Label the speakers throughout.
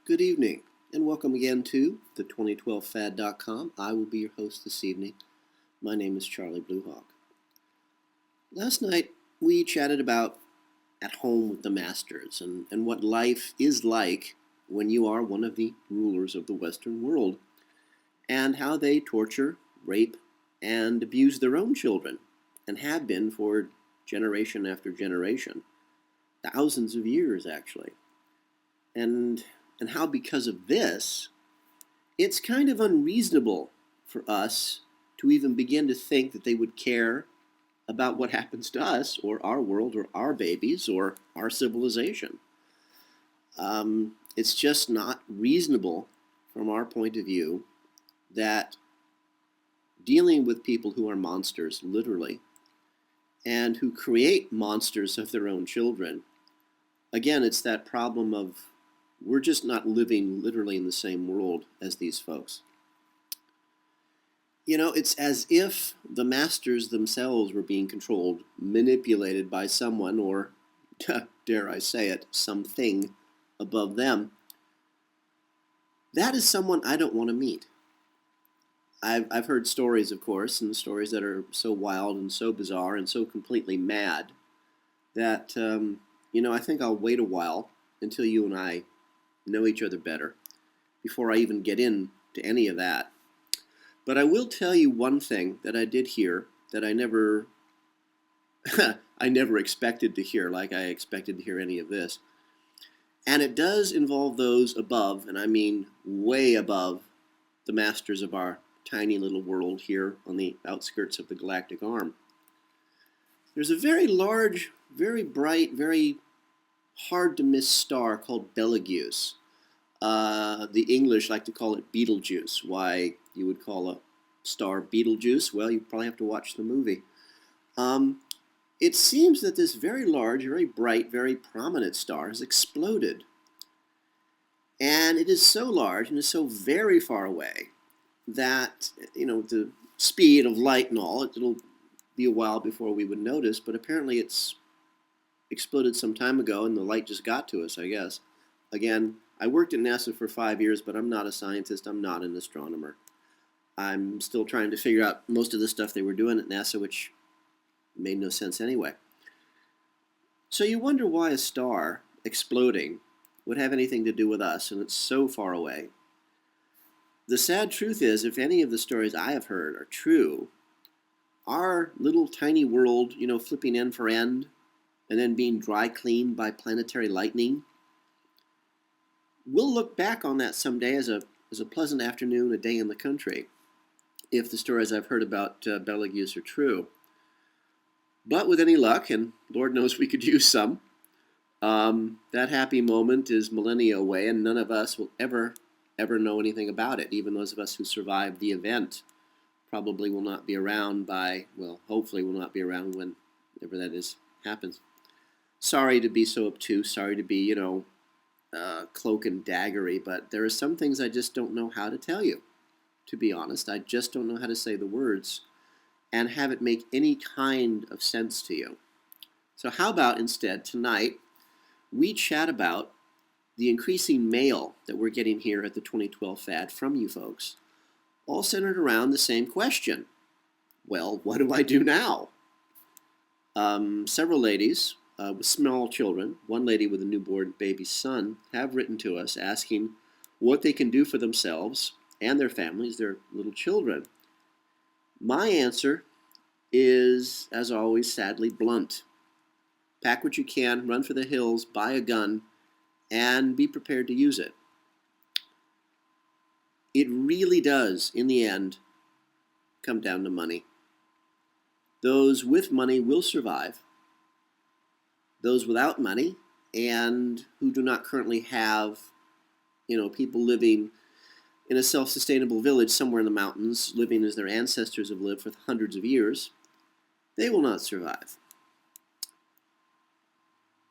Speaker 1: Good evening, and welcome again to the 2012fad.com. I will be your host this evening. My name is Charlie Bluehawk. Last night, we chatted about at home with the masters and what life is like when you are one of the rulers of the Western world, and how they torture, rape, and abuse their own children, and have been for generation after generation, thousands of years actually. And and how because of this, it's kind of unreasonable for us to even begin to think that they would care about what happens to us or our world or our babies or our civilization. It's just not reasonable from our point of view that dealing with people who are monsters, literally, and who create monsters of their own children, again, it's that problem of we're just not living literally in the same world as these folks. You know, it's as if the masters themselves were being controlled, manipulated by someone, or, dare I say it, something above them. That is someone I don't want to meet. I've heard stories, of course, and stories that are so wild and so bizarre and so completely mad that, I think I'll wait a while until you and I know each other better before I even get into any of that. But I will tell you one thing that I did hear that I never I never expected to hear, like I expected to hear any of this. And it does involve those above, and I mean way above, the masters of our tiny little world here on the outskirts of the galactic arm. There's a very large, very bright, very hard to miss star called Betelgeuse. The English like to call it Beetlejuice. Why you would call a star Beetlejuice? Well, you probably have to watch the movie. It seems that this very large, very bright, very prominent star has exploded. And it is so large and is so very far away that, the speed of light and all, it'll be a while before we would notice, but apparently it's exploded some time ago and the light just got to us, I guess. Again, I worked at NASA for 5 years, but I'm not a scientist. I'm not an astronomer. I'm still trying to figure out most of the stuff they were doing at NASA, which made no sense anyway. So you wonder why a star exploding would have anything to do with us, and it's so far away. The sad truth is, if any of the stories I have heard are true, our little tiny world, flipping end for end, and then being dry cleaned by planetary lightning, we'll look back on that someday as a pleasant afternoon, a day in the country, if the stories I've heard about Betelgeuse are true. But with any luck, and Lord knows we could use some, that happy moment is millennia away, and none of us will ever know anything about it. Even those of us who survived the event probably will not be around hopefully will not be around whenever that happens. Sorry to be so obtuse, sorry to be, cloak and daggery, but there are some things I just don't know how to tell you, to be honest. I just don't know how to say the words and have it make any kind of sense to you. So how about instead tonight we chat about the increasing mail that we're getting here at the 2012 Fad from you folks, all centered around the same question. Well, what do I do now? Several ladies with small children, one lady with a newborn baby son, have written to us asking what they can do for themselves and their families, their little children. My answer is, as always, sadly blunt. Pack what you can, run for the hills, buy a gun, and be prepared to use it. It really does, in the end, come down to money. Those with money will survive. Those without money and who do not currently have, people living in a self-sustainable village somewhere in the mountains, living as their ancestors have lived for hundreds of years, they will not survive.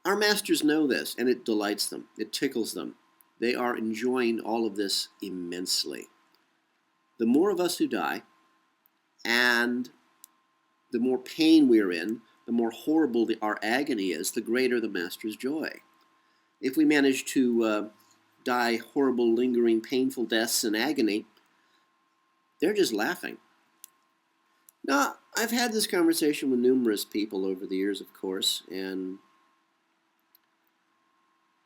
Speaker 1: Our masters know this, and it delights them. It tickles them. They are enjoying all of this immensely. The more of us who die, and the more pain we're in, the more horrible our agony is, the greater the master's joy. If we manage to die horrible, lingering, painful deaths in agony. They're just laughing. Now, I've had this conversation with numerous people over the years, of course, and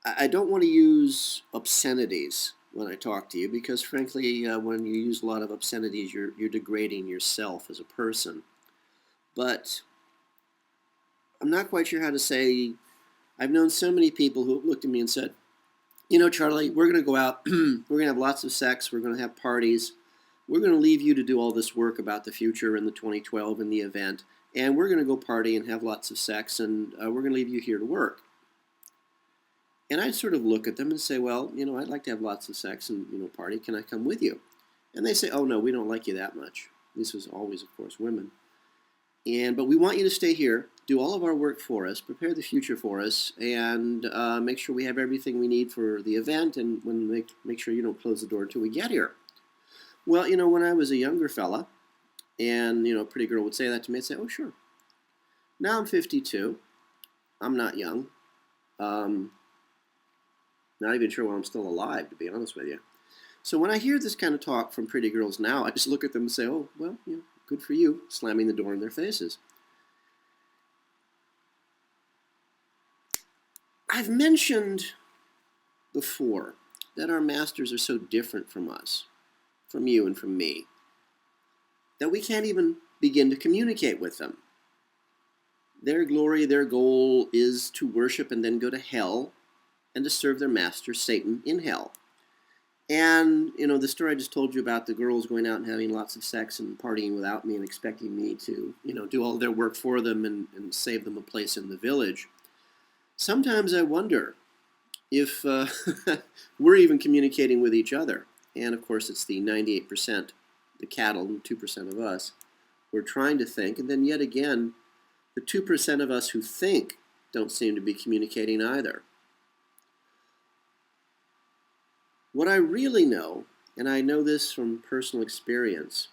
Speaker 1: I don't want to use obscenities when I talk to you because, frankly, when you use a lot of obscenities, you're degrading yourself as a person. But I'm not quite sure how to say. I've known so many people who have looked at me and said, you know, Charlie, we're going to go out, we're going to have lots of sex, we're going to have parties, we're going to leave you to do all this work about the future and the 2012 and the event, and we're going to go party and have lots of sex, and we're going to leave you here to work. And I sort of look at them and say, well, you know, I'd like to have lots of sex and, you know, party. Can I come with you? And they say, oh, no, we don't like you that much. This was always, of course, women. But we want you to stay here, do all of our work for us, prepare the future for us, and make sure we have everything we need for the event, and make sure you don't close the door until we get here. Well, you know, when I was a younger fella, and, you know, a pretty girl would say that to me, I'd say, oh, sure. Now I'm 52. I'm not young. Not even sure why I'm still alive, to be honest with you. So when I hear this kind of talk from pretty girls now, I just look at them and say, oh, well, you know, good for you, slamming the door in their faces. I've mentioned before that our masters are so different from us, from you and from me, that we can't even begin to communicate with them. Their glory, their goal is to worship and then go to hell and to serve their master, Satan, in hell. And, you know, the story I just told you about the girls going out and having lots of sex and partying without me and expecting me to, you know, do all their work for them and save them a place in the village. Sometimes I wonder if we're even communicating with each other. And, of course, it's the 98%, the cattle, and 2% of us. We're trying to think. And then yet again, the 2% of us who think don't seem to be communicating either. What I really know, and I know this from personal experience,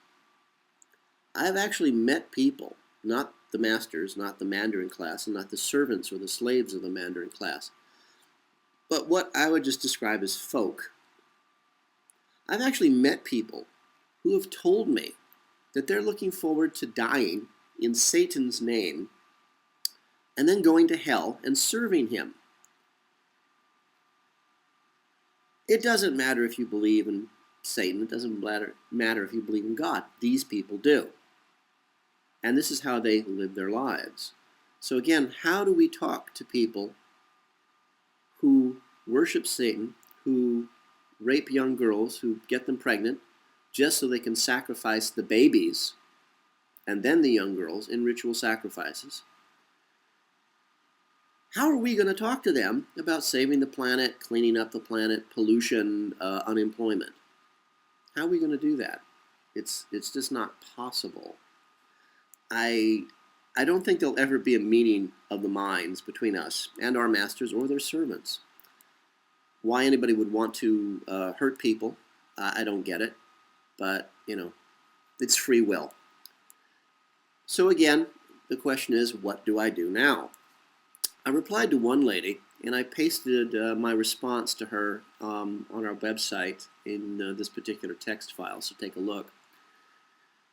Speaker 1: I've actually met people, not the masters, not the Mandarin class, and not the servants or the slaves of the Mandarin class, but what I would just describe as folk. I've actually met people who have told me that they're looking forward to dying in Satan's name and then going to hell and serving him. It doesn't matter if you believe in Satan. It doesn't matter if you believe in God. These people do. And this is how they live their lives. So again, how do we talk to people who worship Satan, who rape young girls, who get them pregnant, just so they can sacrifice the babies and then the young girls in ritual sacrifices? How are we going to talk to them about saving the planet, cleaning up the planet, pollution, unemployment? How are we going to do that? It's just not possible. I don't think there'll ever be a meeting of the minds between us and our masters or their servants. Why anybody would want to hurt people, I don't get it. But, you know, it's free will. So again, the question is, what do I do now? I replied to one lady, and I pasted my response to her on our website in this particular text file, so take a look.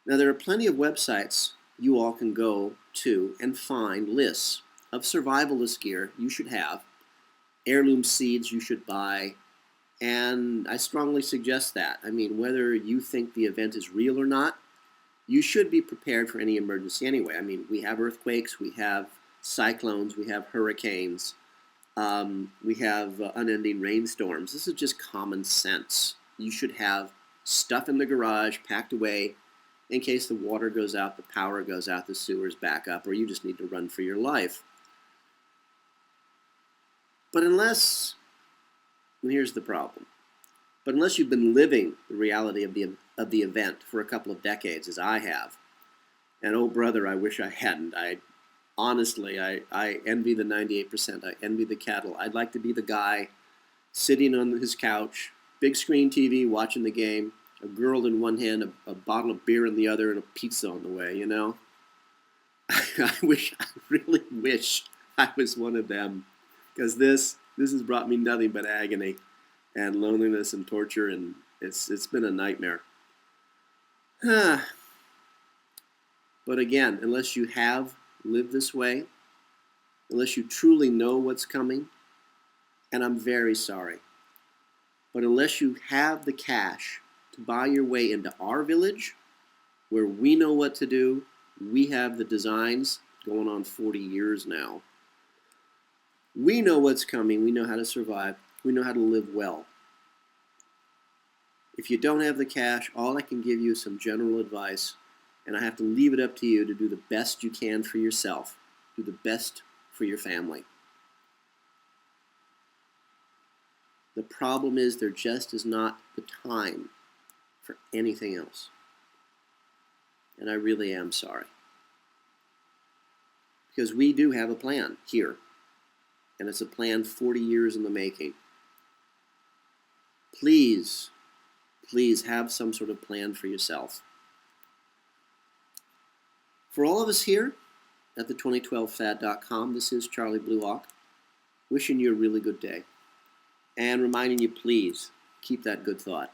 Speaker 1: Now, there are plenty of websites you all can go to and find lists of survivalist gear you should have, heirloom seeds you should buy, and I strongly suggest that. I mean, whether you think the event is real or not, you should be prepared for any emergency anyway. I mean, we have earthquakes, we have cyclones, we have hurricanes, we have unending rainstorms. This is just common sense. You should have stuff in the garage packed away in case the water goes out, the power goes out, the sewers back up, or you just need to run for your life. But unless, and here's the problem, but unless you've been living the reality of the event for a couple of decades, as I have, and oh brother, I wish I hadn't. Honestly, I envy the 98%. I envy the cattle. I'd like to be the guy sitting on his couch, big screen TV, watching the game, a girl in one hand, a bottle of beer in the other, and a pizza on the way, you know? I really wish I was one of them, because this has brought me nothing but agony. and loneliness and torture, and it's been a nightmare. But again, unless you have lived this way, unless you truly know what's coming, and I'm very sorry, but unless you have the cash to buy your way into our village, where we know what to do, we have the designs going on 40 years now. We know what's coming, we know how to survive, we know how to live well. If you don't have the cash, all I can give you is some general advice, and I have to leave it up to you to do the best you can for yourself, do the best for your family. The problem is there just is not the time for anything else. And I really am sorry. Because we do have a plan here, and it's a plan 40 years in the making. Please have some sort of plan for yourself. For all of us here at the 2012fad.com, this is Charlie Bluehawk, wishing you a really good day, and reminding you, please keep that good thought.